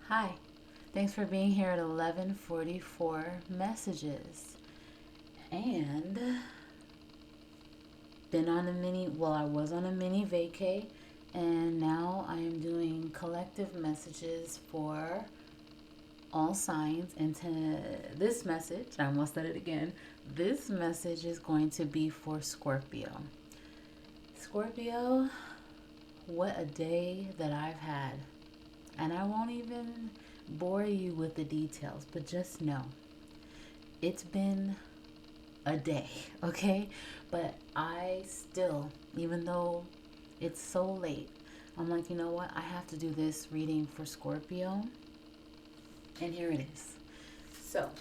Hi, thanks for being here at 11:44 messages. And been on a mini, well, I was on a mini vacay, and now I am doing collective messages for all signs. And to this message, I almost said it again, this message is going to be for Scorpio. Scorpio, what a day that I've had. And I won't even bore you with the details, but just know it's been a day, okay? But I still, even though it's so late, I'm like, you know what? I have to do this reading for Scorpio. And here it is. So,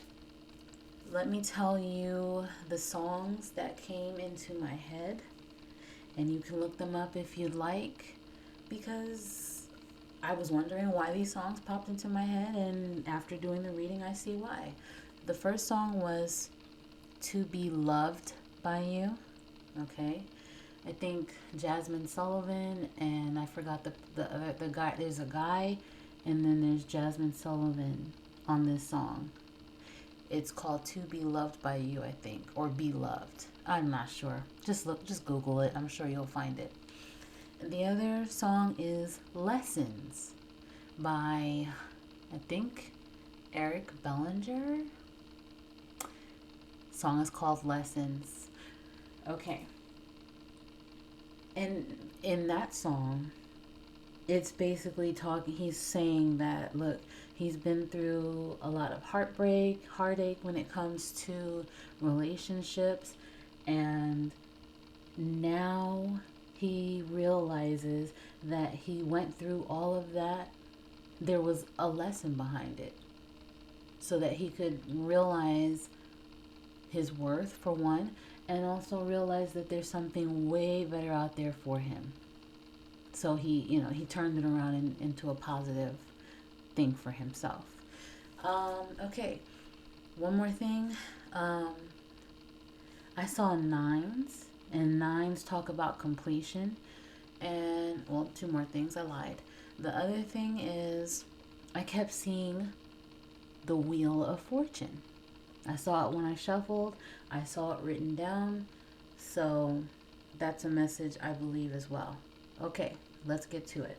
let me tell you the songs that came into my head. And you can look them up if you'd like, because I was wondering why these songs popped into my head, and after doing the reading, I see why. The first song was To Be Loved by You, okay? I think Jasmine Sullivan, and I forgot the guy. There's a guy, and then there's Jasmine Sullivan on this song. It's called To Be Loved by You, I think, or Be Loved. I'm not sure. Just Google it. I'm sure you'll find it. The other song is Lessons by, I think, Eric Bellinger. Song is called Lessons. Okay. And in that song, it's basically talking, he's saying that, look, he's been through a lot of heartbreak, heartache when it comes to relationships, and now he realizes that he went through all of that. There was a lesson behind it, so that he could realize his worth, for one, and also realize that there's something way better out there for him. So he turned it around into a positive thing for himself. Okay, one more thing. Um, I saw nines, and nines talk about completion. And, well, two more things. I lied. The other thing is, I kept seeing the Wheel of Fortune. I saw it when I shuffled, I saw it written down. So that's a message I believe as well. Okay, let's get to it.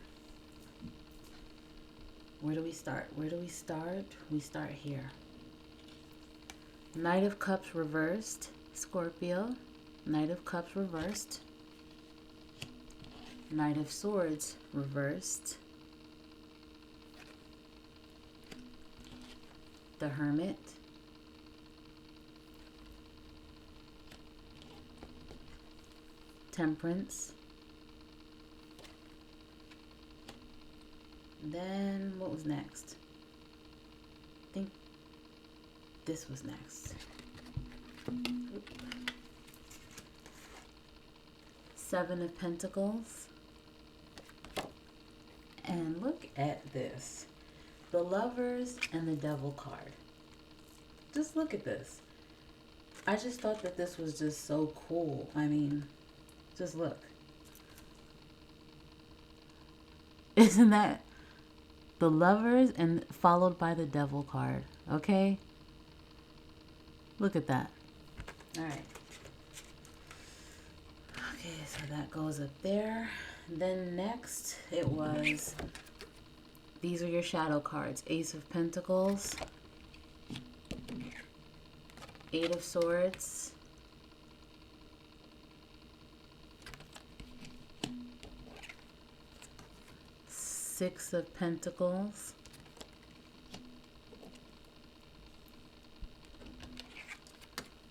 Where do we start? Where do we start? We start here. Knight of Cups reversed, Scorpio. Knight of Cups reversed. Knight of Swords reversed. The Hermit. Temperance. Then what was next? I think this was next. Seven of Pentacles. And look at this. The Lovers and the Devil card. Just look at this. I just thought that this was just so cool. I mean, just look. Isn't that the Lovers and followed by the Devil card? Okay? Look at that. All right. Okay, so that goes up there. Then next, it was, these are your shadow cards. Ace of Pentacles, Eight of Swords, Six of Pentacles,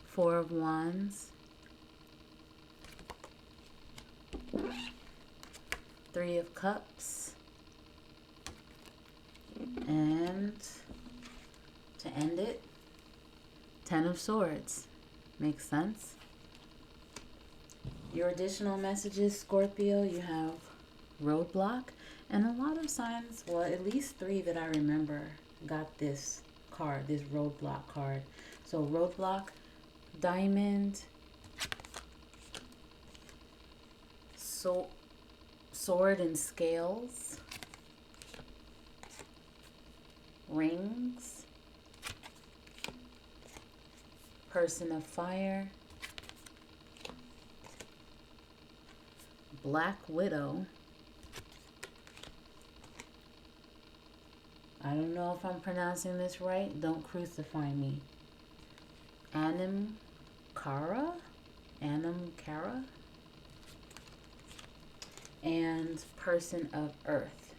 Four of Wands, Three of Cups, and to end it, Ten of Swords. Makes sense? Your additional messages, Scorpio, you have Roadblock, and a lot of signs, well, at least three that I remember got this card, this Roadblock card. So Roadblock, Diamond, Sword and Scales, Rings, Person of Fire, Black Widow. I don't know if I'm pronouncing this right. Don't crucify me. Anam Cara? Anam Cara? And Person of Earth.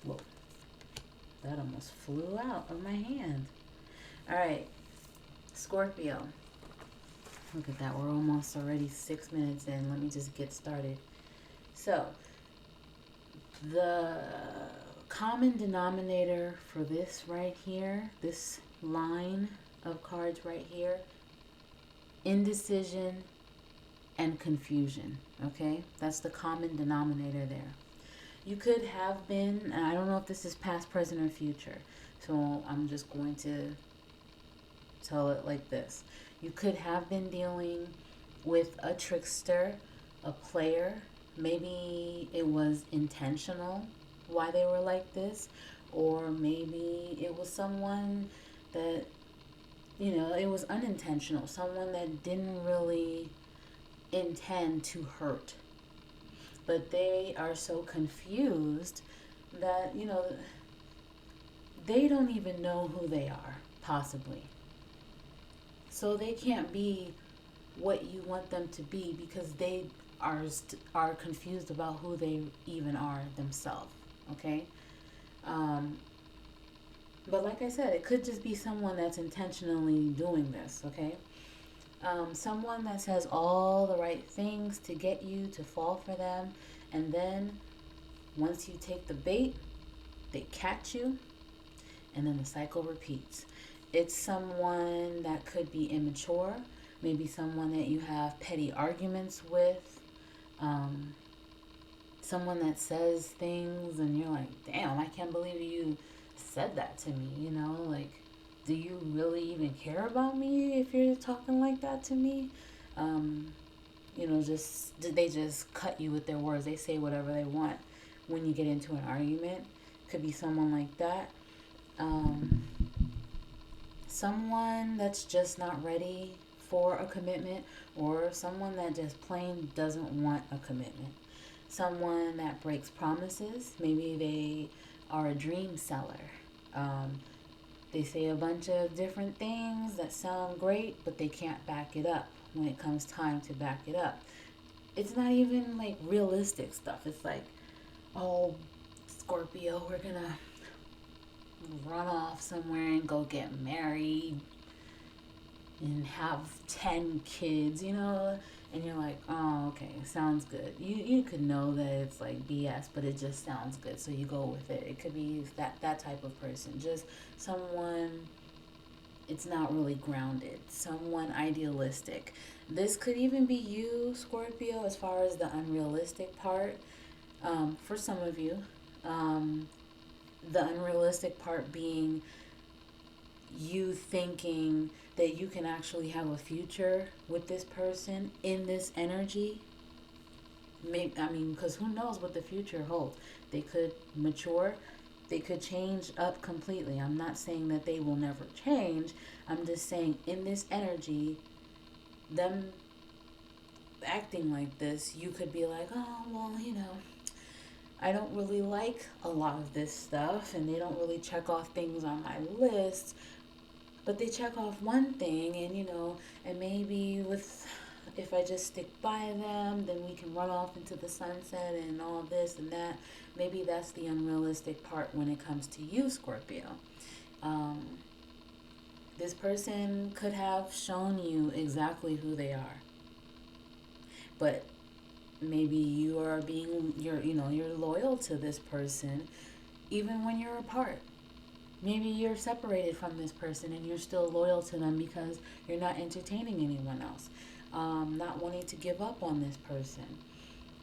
Whoa. That almost flew out of my hand. Alright. Scorpio. Look at that. We're almost already 6 minutes in. Let me just get started. So, the common denominator for this right here, this line of cards right here, indecision and confusion. Okay? That's the common denominator there. You could have been, and I don't know if this is past, present, or future, so I'm just going to tell it like this. You could have been dealing with a trickster, a player. Maybe it was intentional why they were like this, or maybe it was someone that, it was unintentional, someone that didn't really intend to hurt. But they are so confused that, they don't even know who they are, possibly. So they can't be what you want them to be because they are confused about who they even are themselves. Okay? But like I said, it could just be someone that's intentionally doing this. Okay? Someone that says all the right things to get you to fall for them, and then once you take the bait, they catch you, and then the cycle repeats. It's someone that could be immature, maybe someone that you have petty arguments with, someone that says things and you're like, damn, I can't believe you said that to me, like, do you really even care about me if you're talking like that to me? They just cut you with their words. They say whatever they want when you get into an argument. Could be someone like that. Someone that's just not ready for a commitment, or someone that just plain doesn't want a commitment. Someone that breaks promises. Maybe they are a dream seller. They say a bunch of different things that sound great, but they can't back it up when it comes time to back it up. It's not even like realistic stuff. It's like, oh, Scorpio, we're gonna run off somewhere and go get married and have 10 kids, and you're like, oh, okay, sounds good. You could know that it's like BS, but it just sounds good, so you go with it. It could be that type of person, just someone, it's not really grounded, someone idealistic. This could even be you, Scorpio, as far as the unrealistic part. For some of you, the unrealistic part being you thinking that you can actually have a future with this person in this energy. Because who knows what the future holds? They could mature. They could change up completely. I'm not saying that they will never change. I'm just saying in this energy, them acting like this, you could be like, oh, well, I don't really like a lot of this stuff, and they don't really check off things on my list, but they check off one thing, and maybe if I just stick by them, then we can run off into the sunset and all this and that. Maybe that's the unrealistic part when it comes to you, Scorpio. This person could have shown you exactly who they are, but maybe you're loyal to this person even when you're apart. Maybe you're separated from this person and you're still loyal to them because you're not entertaining anyone else, not wanting to give up on this person.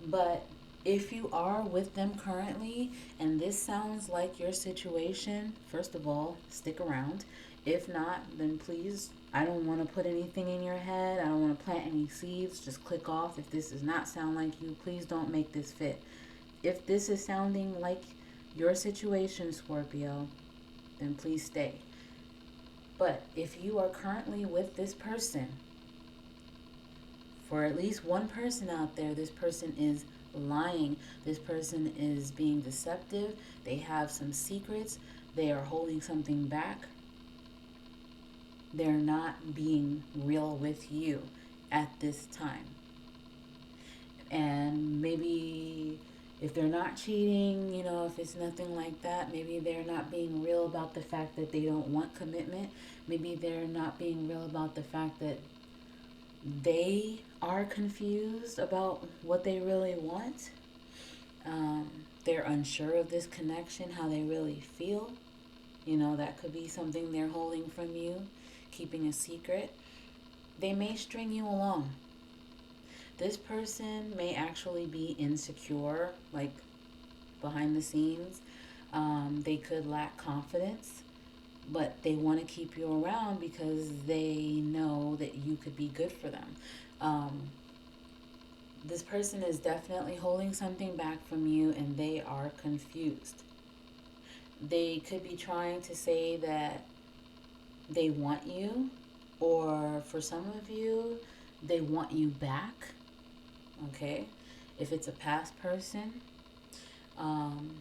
But if you are with them currently and this sounds like your situation, first of all, stick around. If not, then please, I don't want to put anything in your head. I don't want to plant any seeds. Just click off. If this does not sound like you, please don't make this fit. If this is sounding like your situation, Scorpio, then please stay. But if you are currently with this person, for at least one person out there, this person is lying. This person is being deceptive. They have some secrets. They are holding something back. They're not being real with you at this time. And maybe if they're not cheating, if it's nothing like that, maybe they're not being real about the fact that they don't want commitment. Maybe they're not being real about the fact that they are confused about what they really want. They're unsure of this connection, how they really feel. That could be something they're holding from you, keeping a secret. They may string you along. This person may actually be insecure, like behind the scenes. They could lack confidence, but they want to keep you around because they know that you could be good for them. This person is definitely holding something back from you and they are confused. They could be trying to say that they want you, or for some of you, they want you back. Okay? If it's a past person, and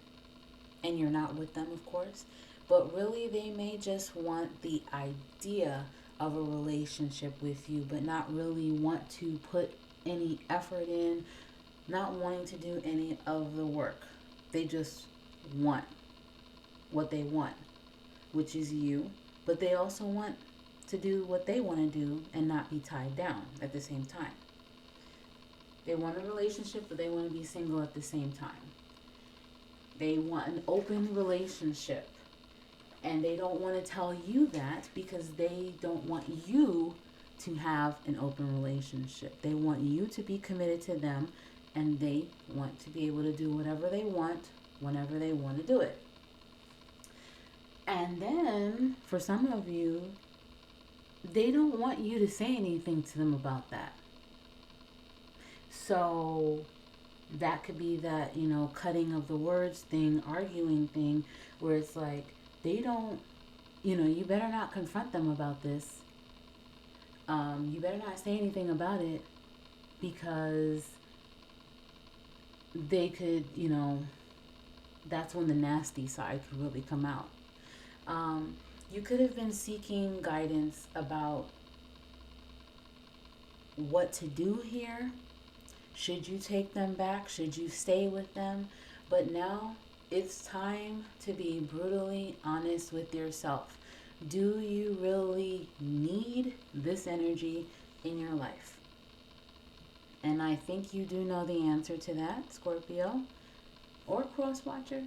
you're not with them, of course, but really they may just want the idea of a relationship with you, but not really want to put any effort in, not wanting to do any of the work. They just want what they want, which is you, but they also want to do what they want to do and not be tied down at the same time. They want a relationship, but they want to be single at the same time. They want an open relationship, and they don't want to tell you that because they don't want you to have an open relationship. They want you to be committed to them, and they want to be able to do whatever they want whenever they want to do it. And then, for some of you, they don't want you to say anything to them about that. So that could be that, cutting of the words thing, arguing thing, where it's like, they don't, you better not confront them about this. You better not say anything about it because they could, that's when the nasty side could really come out. You could have been seeking guidance about what to do here. Should you take them back? Should you stay with them? But now it's time to be brutally honest with yourself. Do you really need this energy in your life? And I think you do know the answer to that, Scorpio or Cross Watcher.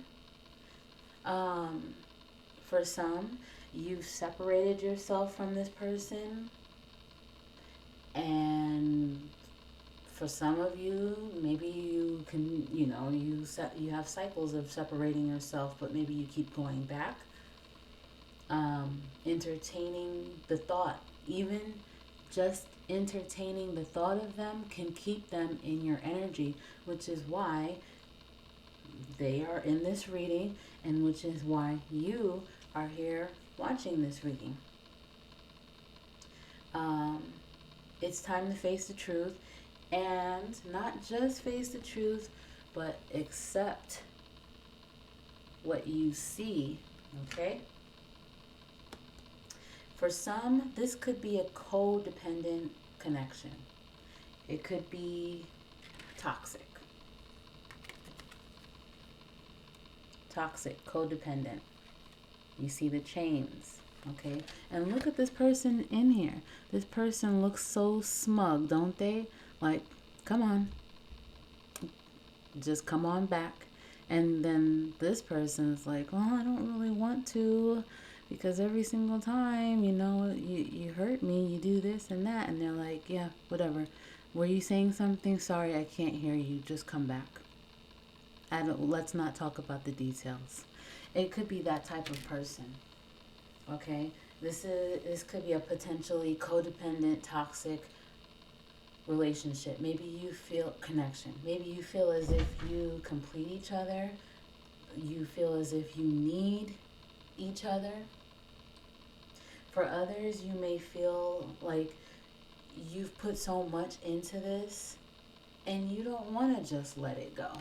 For some, you've separated yourself from this person, and for some of you, maybe you can, you have cycles of separating yourself, but maybe you keep going back. Entertaining the thought, even just entertaining the thought of them can keep them in your energy, which is why they are in this reading, and which is why you are here watching this reading. It's time to face the truth, and not just face the truth, but accept what you see, okay? For some, this could be a codependent connection. It could be toxic. Toxic, codependent. You see the chains, okay? And look at this person in here. This person looks so smug, don't they? Like, come on. Just come on back. And then this person's like, well, I don't really want to because every single time, you hurt me, you do this and that. And they're like, yeah, whatever. Were you saying something? Sorry, I can't hear you. Just come back. Let's not talk about the details. It could be that type of person. Okay? This could be a potentially codependent, toxic relationship. Maybe you feel connection. Maybe you feel as if you complete each other. you feel as if you need each other. For others, you may feel like you've put so much into this and you don't want to just let it go.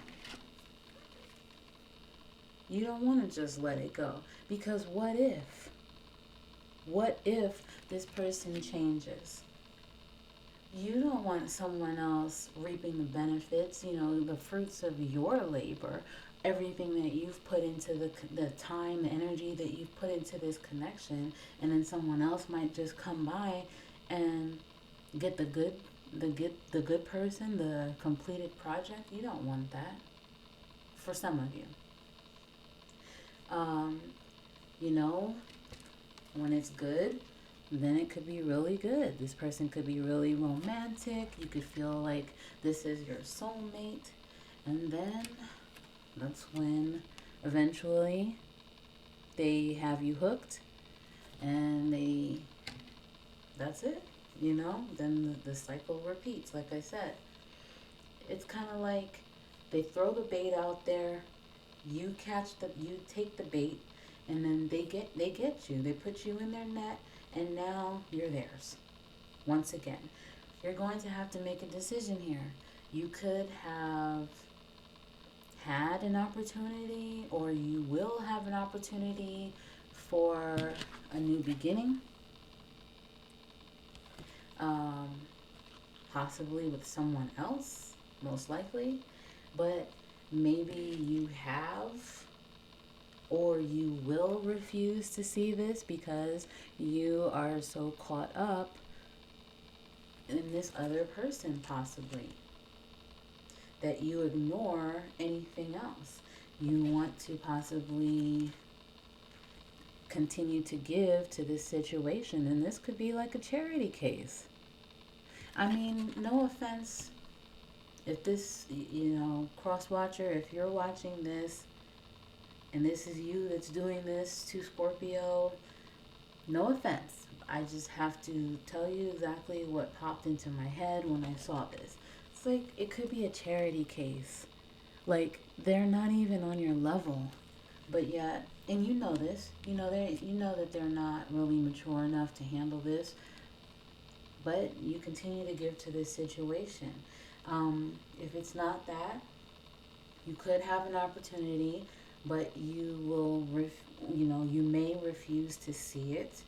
You don't want to just let it go. Because what if? What if this person changes? You don't want someone else reaping the benefits, the fruits of your labor, everything that you've put into the time, the energy that you've put into this connection, and then someone else might just come by and get the good person, the completed project. You don't want that. For some of you, um, you know, when it's good, then it could be really good. This person could be really romantic. You could feel like this is your soulmate. And then that's when eventually they have you hooked and that's it. Then the cycle repeats. Like I said, it's kind of like they throw the bait out there, you take the bait, and then they get you. They put you in their net, and now you're theirs. Once again, you're going to have to make a decision here. You could have had an opportunity, or you will have an opportunity for a new beginning, um, possibly with someone else, most likely. But maybe you have or you will refuse to see this because you are so caught up in this other person, possibly, that you ignore anything else. You want to possibly continue to give to this situation, and this could be like a charity case. I mean, no offense, if this, cross watcher, if you're watching this and this is you that's doing this to Scorpio, no offense. I just have to tell you exactly what popped into my head when I saw this. It's like it could be a charity case. Like they're not even on your level, but yet, and you know this. You know that they're not really mature enough to handle this, but you continue to give to this situation. If it's not that, you could have an opportunity, but you may refuse to see it.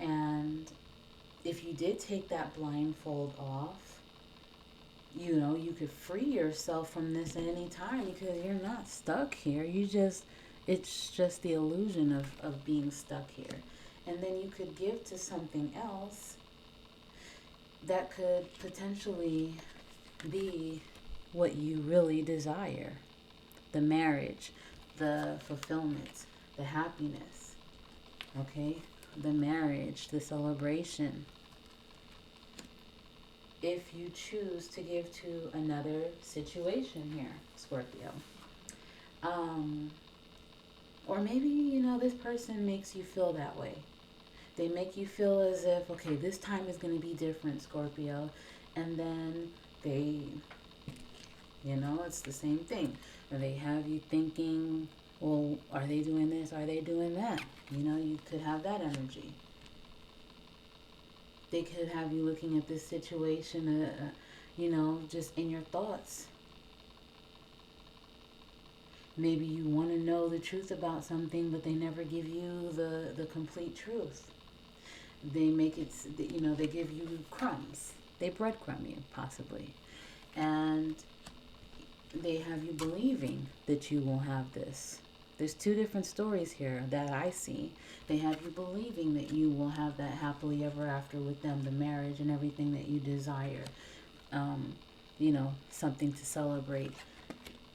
And if you did take that blindfold off, you could free yourself from this at any time because you're not stuck here. It's just the illusion of being stuck here. And then you could give to something else that could potentially be what you really desire: the marriage, the fulfillment, the happiness, okay? The marriage, the celebration. If you choose to give to another situation here, Scorpio. Um, or maybe, this person makes you feel that way. They make you feel as if, okay, this time is going to be different, Scorpio. And then it's the same thing. They have you thinking, well, are they doing this? Are they doing that? You could have that energy. They could have you looking at this situation, just in your thoughts. Maybe you want to know the truth about something, but they never give you the complete truth. They make it, they give you crumbs. They breadcrumb you, possibly. And they have you believing that you will have this. There's two different stories here that I see. They have you believing that you will have that happily ever after with them, the marriage and everything that you desire. Something to celebrate.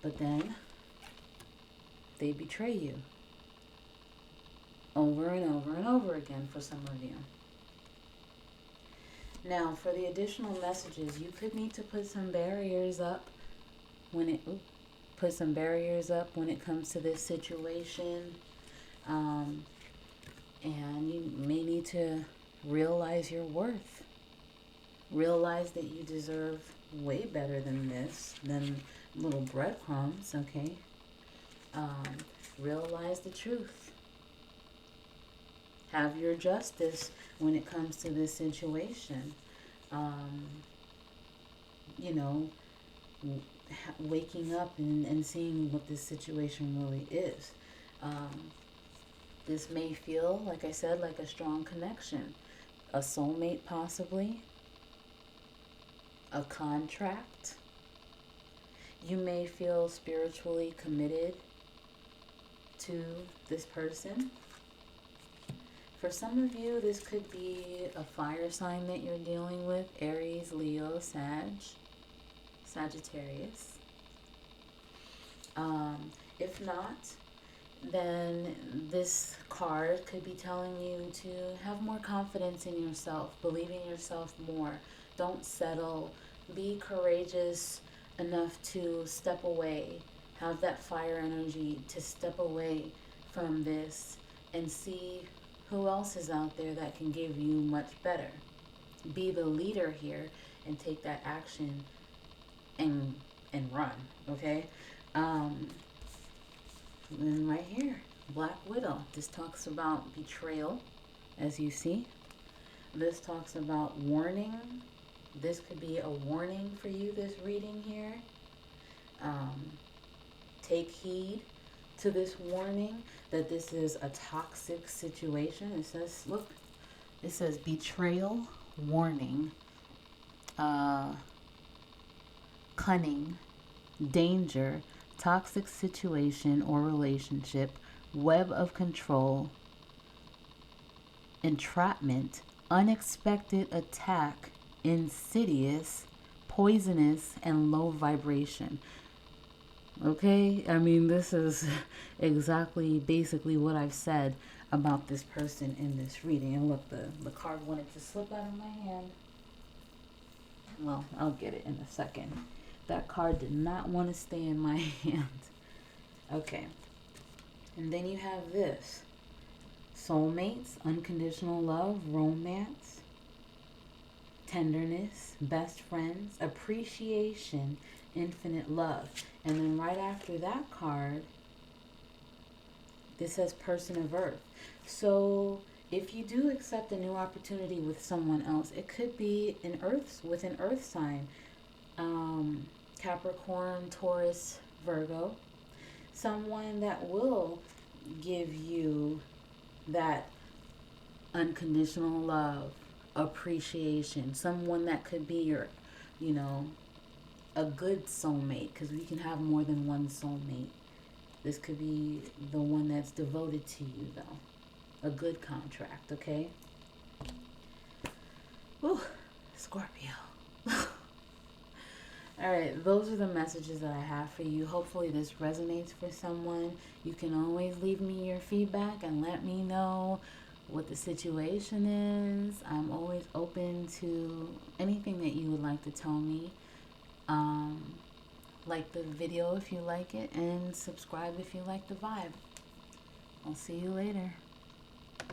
But then they betray you over and over and over again for some of you. Now, for the additional messages, you could need to put some barriers up when it put some barriers up when it comes to this situation. And you may need to realize your worth. Realize that you deserve way better than this, than little breadcrumbs, okay? Realize the truth. Have your justice when it comes to this situation. Um, you know, waking up and seeing what this situation really is. Um, this may feel, like I said, like a strong connection. A soulmate, possibly. A contract. You may feel spiritually committed to this person. For some of you, this could be a fire sign that you're dealing with. Aries, Leo, Sagittarius. If not, then this card could be telling you to have more confidence in yourself, believe in yourself more. Don't settle. Be courageous enough to step away. Have that fire energy to step away from this and see who else is out there that can give you much better. Be the leader here and take that action and run, okay? And right here, Black Widow. This talks about betrayal, as you see. This talks about warning. This could be a warning for you, this reading here. Take heed to this warning that this is a toxic situation. It says, look, it says betrayal, warning, cunning, danger, toxic situation or relationship, web of control, entrapment, unexpected attack, insidious, poisonous, and low vibration. Okay, I mean, this is exactly, basically what I've said about this person in this reading. And look, the card wanted to slip out of my hand. Well, I'll get it in a second. That card did not want to stay in my hand. Okay, and then you have this. Soulmates, unconditional love, romance, tenderness, best friends, appreciation, infinite love. And then right after that card, this says person of earth. So if you do accept a new opportunity with someone else, it could be an earth sign. Capricorn, Taurus, Virgo. Someone that will give you that unconditional love, appreciation. Someone that could be your, you know, a good soulmate, because we can have more than one soulmate. This could be the one that's devoted to you, though. A good contract, okay? Whew, Scorpio. All right, those are the messages that I have for you. Hopefully this resonates for someone. You can always leave me your feedback and let me know what the situation is. I'm always open to anything that you would like to tell me. Like the video if you like it, and subscribe if you like the vibe. I'll see you later.